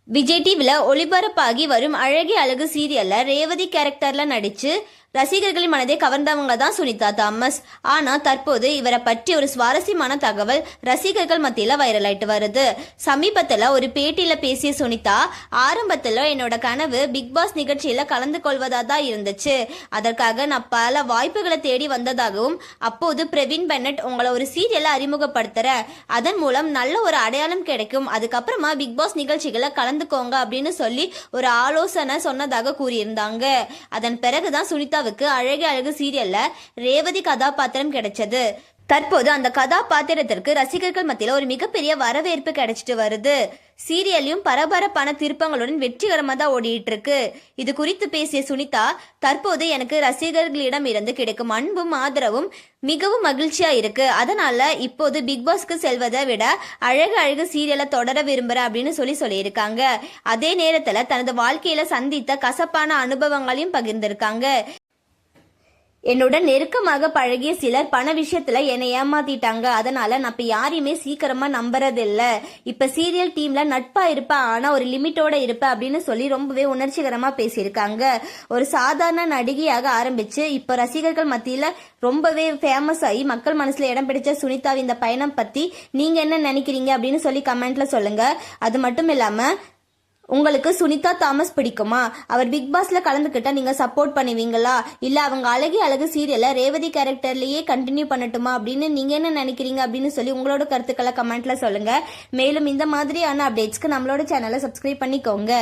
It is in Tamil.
விஜய் டிவியில் ஒளிபரப்பாகி வரும் அழகி அழகு சீரியல்ல ரேவதி கேரக்டர்ல நடிச்சு ரசிகர்களின் மனதை கவர்ந்தவங்க தான் சுனிதா தாமஸ். ஆனா தற்போது இவரை பற்றி ஒரு சுவாரஸ்யமான தகவல் ரசிகர்கள் மத்தியில வைரல் ஆயிட்டு வருது. சமீபத்துல ஒரு பேட்டியில பேசிய சுனிதா, ஆரம்பத்துல என்னோட கனவு பிக் பாஸ் நிகழ்ச்சியில கலந்து கொள்வதா தான் இருந்துச்சு. அதற்காக நான் பல வாய்ப்புகளை தேடி வந்ததாகவும், அப்போது பிரவீன் பென்னட் உங்களை ஒரு சீரியலை அறிமுகப்படுத்துற, அதன் மூலம் நல்ல ஒரு அடையாளம் கிடைக்கும், அதுக்கப்புறமா பிக் பாஸ் நிகழ்ச்சிகளை கலந்துக்கோங்க அப்படின்னு சொல்லி ஒரு ஆலோசனை சொன்னதாக கூறியிருந்தாங்க. அதன் பிறகுதான் சுனிதா அழகு அழகு சீரியல்ல ரேவதி கதாபாத்திரம் கிடைச்சது. தற்போது அந்த கதாபாத்திரத்திற்கு ரசிகர்கள் மத்தியில் ஒரு மிகப்பெரிய வரவேற்பு கிடைச்சிட்டு வருது. சீரியலையும் பரபரப்பான திருப்பங்களுடன் வெற்றிகரமாக தான் ஓடிட்டு இருக்கு. இது குறித்து பேசிய சுனிதா, தற்போது எனக்கு ரசிகர்களிடம் இருந்து கிடைக்கும் அன்பும் ஆதரவும் மிகவும் மகிழ்ச்சியா இருக்கு. அதனால இப்போது பிக் பாஸ்க்கு செல்வதை விட அழகு அழகு சீரியலை தொடர விரும்புறேன் அப்படின்னு சொல்லியிருக்காங்க. அதே நேரத்துல தனது வாழ்க்கையில சந்தித்த கசப்பான அனுபவங்களையும் பகிர்ந்திருக்காங்க. என்னுடன் நெருக்கமாக பழகிய சிலர் பண விஷயத்துல என்னை ஏமாத்திட்டாங்க. அதனால நான் இப்ப யாரையுமே சீக்கிரமா நம்புறதில்ல. இப்ப சீரியல் டீம்ல நட்பா இருப்பேன், ஆனா ஒரு லிமிட்டோட இருப்பேன் அப்படின்னு சொல்லி ரொம்பவே உணர்ச்சிகரமா பேசியிருக்காங்க. ஒரு சாதாரண நடிகையாக ஆரம்பிச்சு இப்ப ரசிகர்கள் மத்தியில ரொம்பவே ஃபேமஸ் ஆகி மக்கள் மனசுல இடம் பிடிச்ச சுனிதாவின் இந்த பயணம் பத்தி நீங்க என்ன நினைக்கிறீங்க அப்படின்னு சொல்லி கமெண்ட்ல சொல்லுங்க. அது மட்டும் இல்லாம உங்களுக்கு சுனிதா தாமஸ் பிடிக்குமா? அவர் பிக் பாஸ்ல கலந்துக்கிட்டா நீங்க சப்போர்ட் பண்ணுவீங்களா? இல்ல அவங்க அழகி அழகு சீரியல்ல ரேவதி கேரக்டர்லயே கண்டினியூ பண்ணட்டுமா அப்படின்னு நீங்க என்ன நினைக்கிறீங்க அப்படின்னு சொல்லி உங்களோட கருத்துக்களை கமெண்ட்ல சொல்லுங்க. மேலும் இந்த மாதிரியான அப்டேட்ஸ்க்கு நம்மளோட சேனலை சப்ஸ்கிரைப் பண்ணிக்கோங்க.